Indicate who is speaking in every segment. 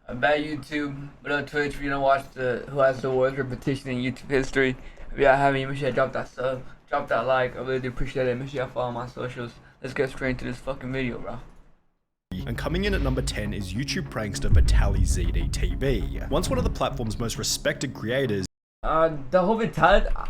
Speaker 1: I bet YouTube, but on Twitch, if you don't watch the who has the worst repetition in YouTube history. If y'all haven't, make sure you drop that sub, drop that like. I really do appreciate it. Make sure y'all follow my socials. Let's get straight into this fucking video, bro.
Speaker 2: And coming in at number 10 is YouTube prankster Vitaly ZDTV. Once one of the platform's most respected creators,
Speaker 1: The whole Vitaly,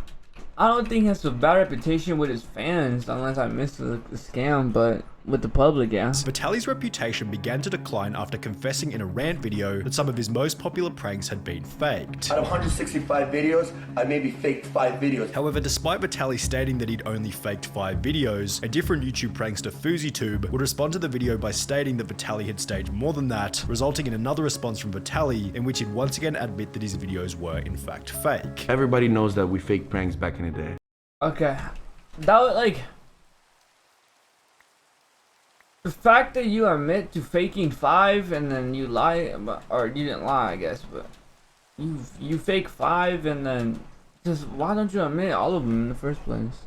Speaker 1: I don't think he has a bad reputation with his fans, unless I missed the scam, but with the public, yeah.
Speaker 2: Vitaly's reputation began to decline after confessing in a rant video that some of his most popular pranks had been faked.
Speaker 3: Out of 165 videos, I maybe faked 5 videos.
Speaker 2: However, despite Vitaly stating that he'd only faked 5 videos, a different YouTube prankster, FouseyTube, would respond to the video by stating that Vitaly had staged more than that, resulting in another response from Vitaly in which he'd once again admit that his videos were in fact fake.
Speaker 4: Everybody knows that we faked pranks back in the day.
Speaker 1: Okay, that was like the fact that you admit to faking 5 and then you lie, or you didn't lie, I guess, but you fake 5 and then just why don't you admit all of them in the first place?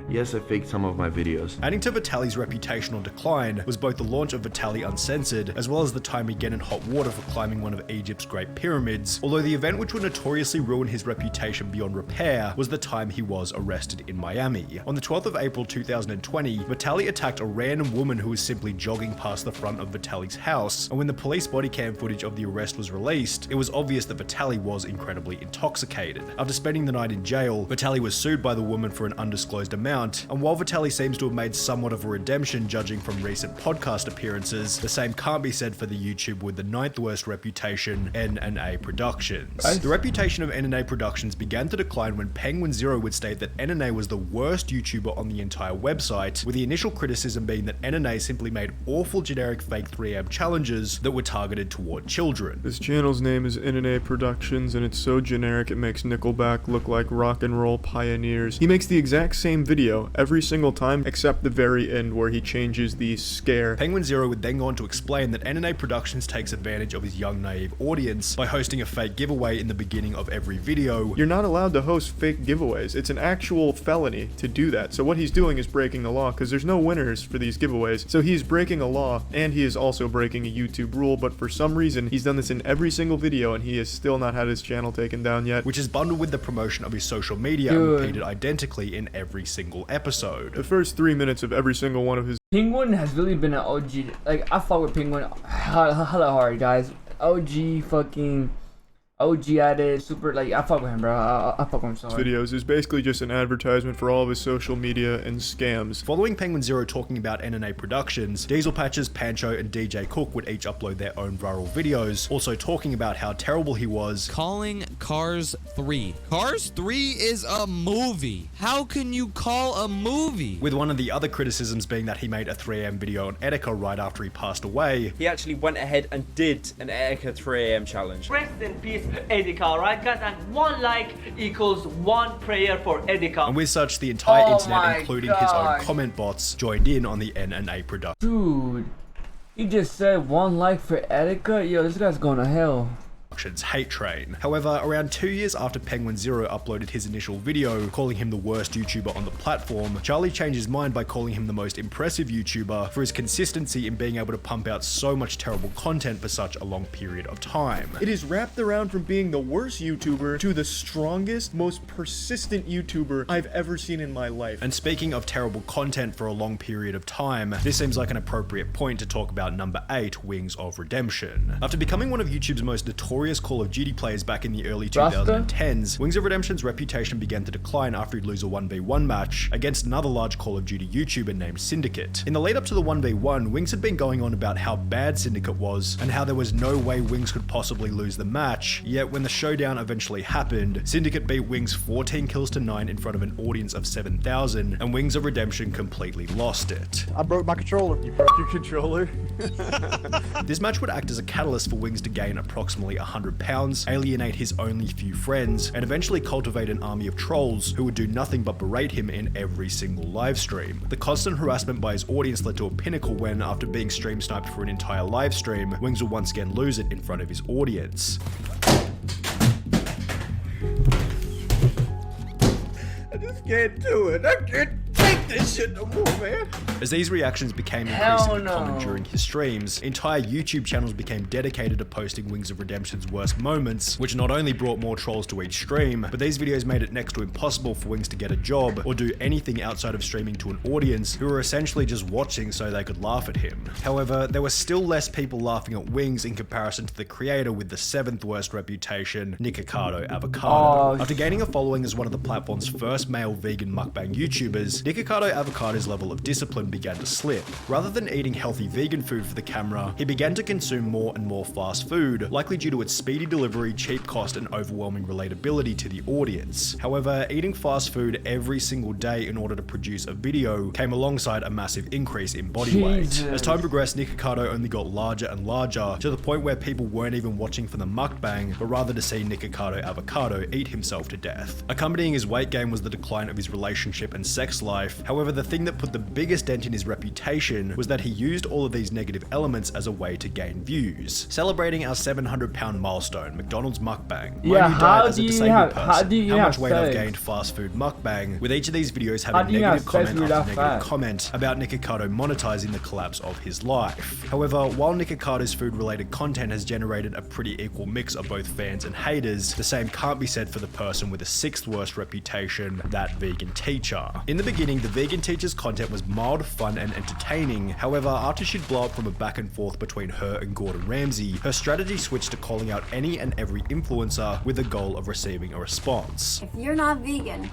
Speaker 4: Yes, I faked some of my videos.
Speaker 2: Adding to Vitaly's reputational decline was both the launch of Vitaly Uncensored, as well as the time he'd get in hot water for climbing one of Egypt's Great Pyramids, although the event which would notoriously ruin his reputation beyond repair was the time he was arrested in Miami. On the 12th of April 2020, Vitaly attacked a random woman who was simply jogging past the front of Vitaly's house, and when the police body cam footage of the arrest was released, it was obvious that Vitaly was incredibly intoxicated. After spending the night in jail, Vitaly was sued by the woman for an undisclosed amount, and while Vitaly seems to have made somewhat of a redemption judging from recent podcast appearances, the same can't be said for the YouTube with the 9th worst reputation, NNA Productions. The reputation of NNA Productions began to decline when Penguin Zero would state that NNA was the worst YouTuber on the entire website, with the initial criticism being that NNA simply made awful generic fake 3am challenges that were targeted toward children.
Speaker 5: This channel's name is NNA Productions, and it's so generic it makes Nickelback look like rock and roll pioneers. He makes the exact same video every single time except the very end where he changes the scare.
Speaker 2: Penguin Zero would then go on to explain that NNA Productions takes advantage of his young naive audience by hosting a fake giveaway in the beginning of every video.
Speaker 5: You're not allowed to host fake giveaways. It's an actual felony to do that. So what he's doing is breaking the law because there's no winners for these giveaways. So he's breaking a law and he is also breaking a YouTube rule, but for some reason he's done this in every single video and he has still not had his channel taken down yet.
Speaker 2: Which is bundled with the promotion of his social media and repeated identically in every single episode.
Speaker 5: The first 3 minutes of every single one of his
Speaker 1: Penguin has really been an OG. Like, I fuck with Penguin hella hard, guys. OG fucking OG at it, super, like, I fuck with him, bro. I fuck with him so hard.
Speaker 5: videos is basically just an advertisement for all of his social media and scams.
Speaker 2: Following Penguin Zero talking about NNA Productions, Diesel Patches, Pancho, and DJ Cook would each upload their own viral videos, also talking about how terrible he was.
Speaker 6: Calling Cars 3. Cars 3 is a movie. How can you call a movie?
Speaker 2: With one of the other criticisms being that he made a 3am video on Etika right after he passed away.
Speaker 7: He actually went ahead and did an Etika 3am challenge.
Speaker 8: Rest in peace, Edika, right guys? And 1 like equals 1 prayer for Edika.
Speaker 2: And with such, the entire internet, including his own comment bots, joined in on the NNA production.
Speaker 1: Dude, he just said 1 like for Etika? Yo, this guy's going to hell.
Speaker 2: Hate train. However, around 2 years after Penguin Zero uploaded his initial video calling him the worst YouTuber on the platform, Charlie changed his mind by calling him the most impressive YouTuber for his consistency in being able to pump out so much terrible content for such a long period of time.
Speaker 5: It is wrapped around from being the worst YouTuber to the strongest, most persistent YouTuber I've ever seen in my life.
Speaker 2: And speaking of terrible content for a long period of time, this seems like an appropriate point to talk about number 8, Wings of Redemption. After becoming one of YouTube's most notorious Call of Duty players back in the early 2010s, Wings of Redemption's reputation began to decline after he'd lose a 1v1 match against another large Call of Duty YouTuber named Syndicate. In the lead up to the 1v1, Wings had been going on about how bad Syndicate was and how there was no way Wings could possibly lose the match, yet when the showdown eventually happened, Syndicate beat Wings 14 kills to 9 in front of an audience of 7,000, and Wings of Redemption completely lost it.
Speaker 9: I broke my controller. You broke your controller?
Speaker 2: This match would act as a catalyst for Wings to gain approximately 100 pounds, alienate his only few friends, and eventually cultivate an army of trolls who would do nothing but berate him in every single live stream. The constant harassment by his audience led to a pinnacle when, after being stream sniped for an entire live stream, Wings would once again lose it in front of his audience.
Speaker 9: I just can't do it. I can't take
Speaker 2: this shit no more, man. As these reactions became
Speaker 1: Hell
Speaker 2: increasingly
Speaker 1: no.
Speaker 2: common during his streams, entire YouTube channels became dedicated to posting Wings of Redemption's worst moments, which not only brought more trolls to each stream, but these videos made it next to impossible for Wings to get a job or do anything outside of streaming to an audience who were essentially just watching so they could laugh at him. However, there were still less people laughing at Wings in comparison to the creator with the 7th worst reputation, Nikocado Avocado. After gaining a following as one of the platform's first male vegan mukbang YouTubers, Nikocado Avocado's level of discipline began to slip. Rather than eating healthy vegan food for the camera, he began to consume more and more fast food, likely due to its speedy delivery, cheap cost, and overwhelming relatability to the audience. However, eating fast food every single day in order to produce a video came alongside a massive increase in body weight. As time progressed, Nikocado only got larger and larger, to the point where people weren't even watching for the mukbang, but rather to see Nikocado Avocado eat himself to death. Accompanying his weight gain was the decline of his relationship and sex life. However, the thing that put the biggest dent in his reputation was that he used all of these negative elements as a way to gain views. Celebrating our 700-pound milestone, McDonald's mukbang.
Speaker 1: Yeah,
Speaker 2: how much weight I've
Speaker 1: sex?
Speaker 2: gained fast food mukbang, with each of these videos having
Speaker 1: do you
Speaker 2: negative
Speaker 1: have sex
Speaker 2: comment
Speaker 1: with
Speaker 2: after
Speaker 1: that
Speaker 2: negative
Speaker 1: fat?
Speaker 2: comment about Nikocado monetizing the collapse of his life. However, while Nikocado's food-related content has generated a pretty equal mix of both fans and haters, the same can't be said for the person with the 6th worst reputation, that vegan teacher. In the beginning, the vegan teacher's content was mild, fun, and entertaining. However, after she'd blow up from a back and forth between her and Gordon Ramsay, her strategy switched to calling out any and every influencer with the goal of receiving a response.
Speaker 10: If you're not vegan,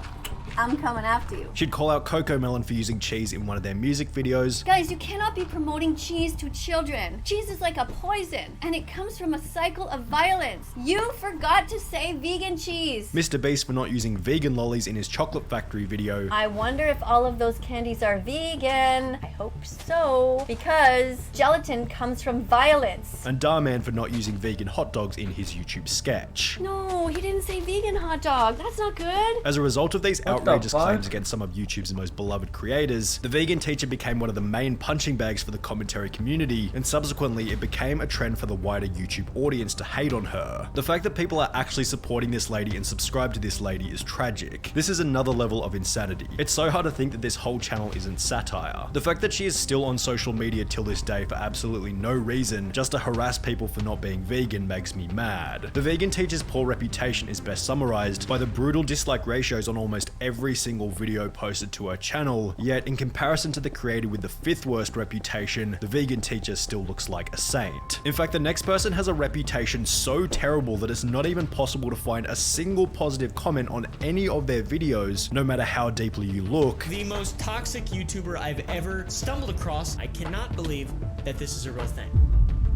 Speaker 10: I'm coming after you.
Speaker 2: She'd call out Coco Melon for using cheese in one of their music videos.
Speaker 10: Guys, you cannot be promoting cheese to children. Cheese is like a poison, and it comes from a cycle of violence. You forgot to say vegan cheese.
Speaker 2: Mr. Beast for not using vegan lollies in his Chocolate Factory video.
Speaker 10: I wonder if all of those candies are vegan. I hope so, because gelatin comes from violence.
Speaker 2: And Darman for not using vegan hot dogs in his YouTube sketch.
Speaker 10: No, he didn't say vegan hot dog. That's not good.
Speaker 2: As a result of these outrageous
Speaker 1: fuck?
Speaker 2: claims against some of YouTube's most beloved creators, the vegan teacher became one of the main punching bags for the commentary community, and subsequently it became a trend for the wider YouTube audience to hate on her. The fact that people are actually supporting this lady and subscribe to this lady is tragic. This is another level of insanity. It's so hard to think that this whole channel isn't satire. The fact that she is still on social media till this day for absolutely no reason, just to harass people for not being vegan, makes me mad. The vegan teacher's poor reputation is best summarized by the brutal dislike ratios on almost every single video posted to her channel, yet in comparison to the creator with the 5th worst reputation, the vegan teacher still looks like a saint. In fact, the next person has a reputation so terrible that it's not even possible to find a single positive comment on any of their videos, no matter how deeply you look.
Speaker 11: The most toxic YouTuber I've ever stumbled across. I cannot believe that this is a real thing.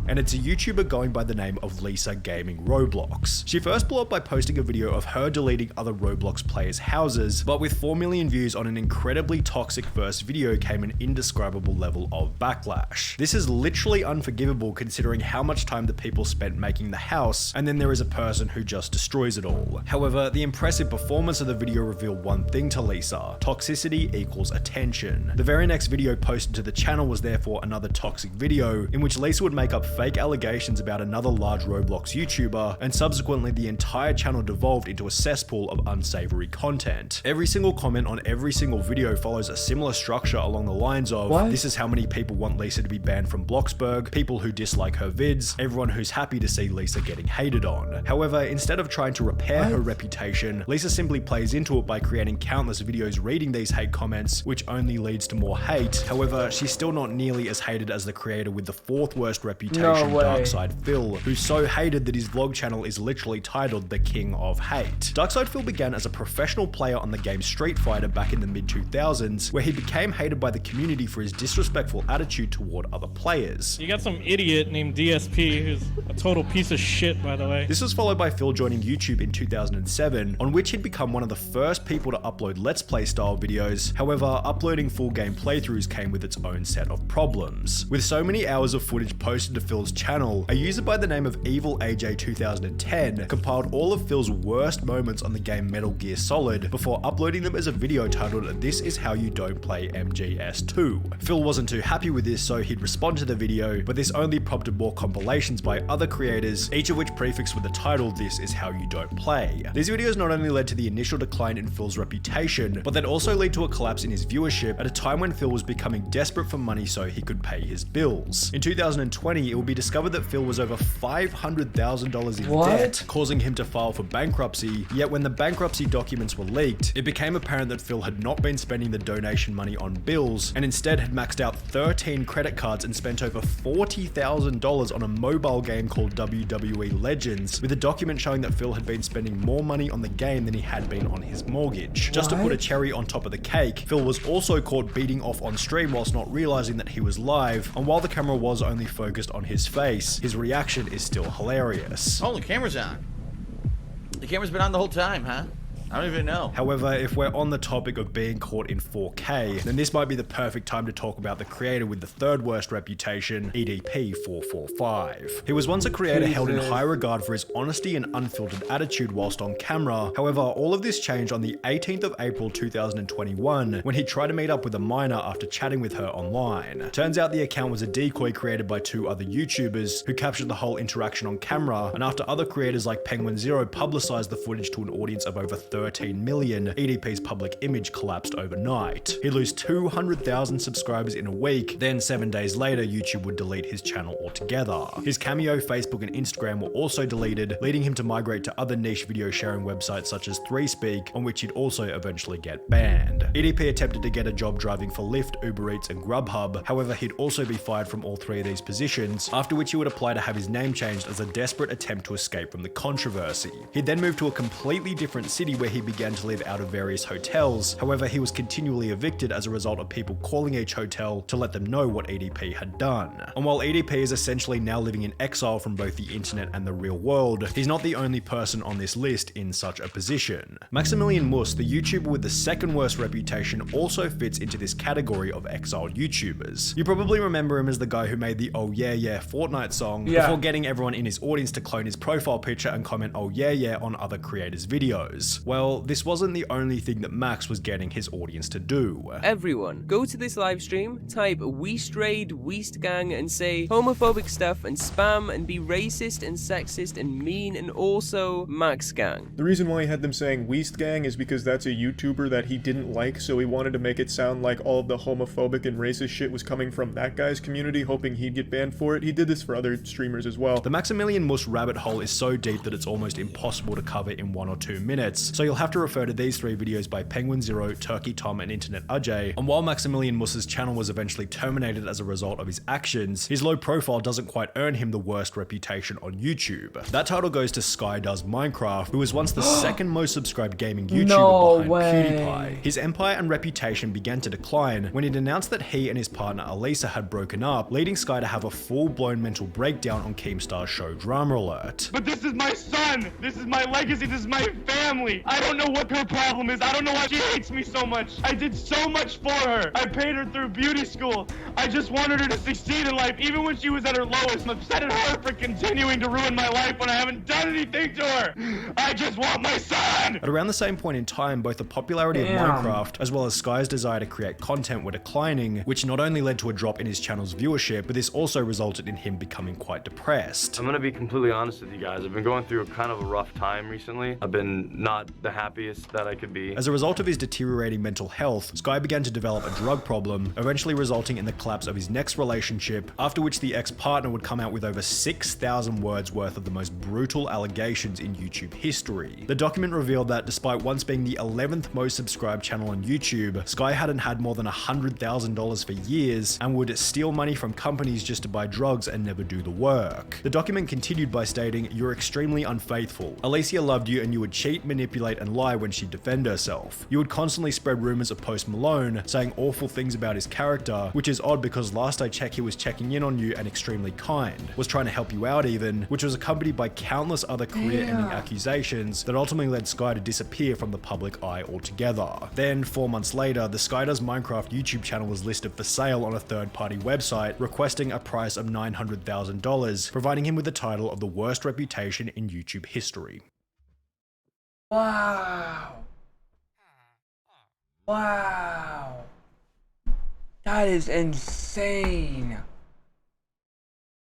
Speaker 2: And it's a YouTuber going by the name of Lisa Gaming Roblox. She first blew up by posting a video of her deleting other Roblox players' houses, but with 4 million views on an incredibly toxic first video came an indescribable level of backlash. This is literally unforgivable considering how much time the people spent making the house, and then there is a person who just destroys it all. However, the impressive performance of the video revealed one thing to Lisa: toxicity equals attention. The very next video posted to the channel was therefore another toxic video in which Lisa would make up fake allegations about another large Roblox YouTuber, and subsequently the entire channel devolved into a cesspool of unsavory content. Every single comment on every single video follows a similar structure along the lines of, this is how many people want Lisa to be banned from Bloxburg, people who dislike her vids, everyone who's happy to see Lisa getting hated on. However, instead of trying to repair her reputation, Lisa simply plays into it by creating countless videos reading these hate comments, which only leads to more hate. However, she's still not nearly as hated as the creator with the 4th worst reputation, Darkside Phil, who's so hated that his vlog channel is literally titled The King of Hate. Darkside Phil began as a professional player on the game Street Fighter back in the mid-2000s, where he became hated by the community for his disrespectful attitude toward other players.
Speaker 12: You got some idiot named DSP who's a total piece of shit, by the way.
Speaker 2: This was followed by Phil joining YouTube in 2007, on which he'd become one of the first people to upload Let's Play style videos. However, uploading full game playthroughs came with its own set of problems. With so many hours of footage posted to Phil's channel, a user by the name of EvilAJ2010 compiled all of Phil's worst moments on the game Metal Gear Solid before uploading them as a video titled "This is how you don't play MGS2." Phil wasn't too happy with this, so he'd respond to the video, but this only prompted more compilations by other creators, each of which prefixed with the title "This is how you don't play." These videos not only led to the initial decline in Phil's reputation, but they'd also lead to a collapse in his viewership at a time when Phil was becoming desperate for money so he could pay his bills. In 2020, it would be discovered that Phil was over $500,000 in debt, causing him to file for bankruptcy, yet when the bankruptcy documents were leaked, it became apparent that Phil had not been spending the donation money on bills, and instead had maxed out 13 credit cards and spent over $40,000 on a mobile game called WWE Legends, with a document showing that Phil had been spending more money on the game than he had been on his mortgage. Just to put a cherry on top of the cake, Phil was also caught beating off on stream whilst not realizing that he was live, and while the camera was only focused on his face, his reaction is still hilarious.
Speaker 13: Oh, the camera's on. The camera's been on the whole time, huh? I don't even know.
Speaker 2: However, if we're on the topic of being caught in 4K, then this might be the perfect time to talk about the creator with the third worst reputation, EDP445. He was once a creator held in high regard for his honesty and unfiltered attitude whilst on camera. However, all of this changed on the 18th of April 2021 when he tried to meet up with a minor after chatting with her online. Turns out the account was a decoy created by two other YouTubers who captured the whole interaction on camera, and after other creators like Penguin Zero publicized the footage to an audience of over 13 million, EDP's public image collapsed overnight. He'd lose 200,000 subscribers in a week, then 7 days later YouTube would delete his channel altogether. His Cameo, Facebook and Instagram were also deleted, leading him to migrate to other niche video sharing websites such as 3Speak, on which he'd also eventually get banned. EDP attempted to get a job driving for Lyft, Uber Eats and Grubhub, however he'd also be fired from all three of these positions, after which he would apply to have his name changed as a desperate attempt to escape from the controversy. He'd then move to a completely different city where he began to live out of various hotels. However, he was continually evicted as a result of people calling each hotel to let them know what EDP had done. And while EDP is essentially now living in exile from both the internet and the real world, he's not the only person on this list in such a position. Maximilian Mus, the YouTuber with the second worst reputation, also fits into this category of exiled YouTubers. You probably remember him as the guy who made the "Oh Yeah Yeah" Fortnite song before getting everyone in his audience to clone his profile picture and comment "Oh Yeah Yeah" on other creators' videos. Well, this wasn't the only thing that Max was getting his audience to do.
Speaker 14: Everyone, go to this live stream, type "Weast Raid, Weast Gang" and say homophobic stuff and spam and be racist and sexist and mean and also Max Gang.
Speaker 5: The reason why he had them saying Weast Gang is because that's a YouTuber that he didn't like, so he wanted to make it sound like all of the homophobic and racist shit was coming from that guy's community, hoping he'd get banned for it. He did this for other streamers as well.
Speaker 2: The Maximilian Mus rabbit hole is so deep that it's almost impossible to cover in 1 or 2 minutes, so you'll have to refer to these three videos by Penguin Zero, Turkey Tom and Internet Ajay. And while Maximilian Mus's channel was eventually terminated as a result of his actions, his low profile doesn't quite earn him the worst reputation on YouTube. That title goes to Sky Does Minecraft, who was once the second most subscribed gaming YouTuber behind PewDiePie. His empire and reputation began to decline when it announced that he and his partner Elisa had broken up, leading Sky to have a full-blown mental breakdown on Keemstar's show Drama Alert.
Speaker 15: But this is my son! This is my legacy! This is my family! I don't know what her problem is. I don't know why she hates me so much. I did so much for her. I paid her through beauty school. I just wanted her to succeed in life, even when she was at her lowest. I'm upset at her for continuing to ruin my life when I haven't done anything to her. I just want my son!
Speaker 2: At around the same point in time, both the popularity of Minecraft as well as Sky's desire to create content were declining, which not only led to a drop in his channel's viewership, but this also resulted in him becoming quite depressed.
Speaker 16: I'm gonna be completely honest with you guys. I've been going through kind of a rough time recently. I've been not the happiest that I could be.
Speaker 2: As a result of his deteriorating mental health, Sky began to develop a drug problem, eventually resulting in the collapse of his next relationship, after which the ex-partner would come out with over 6,000 words worth of the most brutal allegations in YouTube history. The document revealed that despite once being the 11th most subscribed channel on YouTube, Sky hadn't had more than $100,000 for years and would steal money from companies just to buy drugs and never do the work. The document continued by stating, "You're extremely unfaithful. Alicia loved you and you would cheat, manipulate and lie when she'd defend herself. You would constantly spread rumors of Post Malone, saying awful things about his character, which is odd because last I checked he was checking in on you and extremely kind, was trying to help you out even, which was accompanied by countless other career-ending accusations that ultimately led Sky to disappear from the public eye altogether. Then, 4 months later, the Sky Does Minecraft YouTube channel was listed for sale on a third-party website, requesting a price of $900,000, providing him with the title of the worst reputation in YouTube history.
Speaker 1: Wow. Wow. That is insane.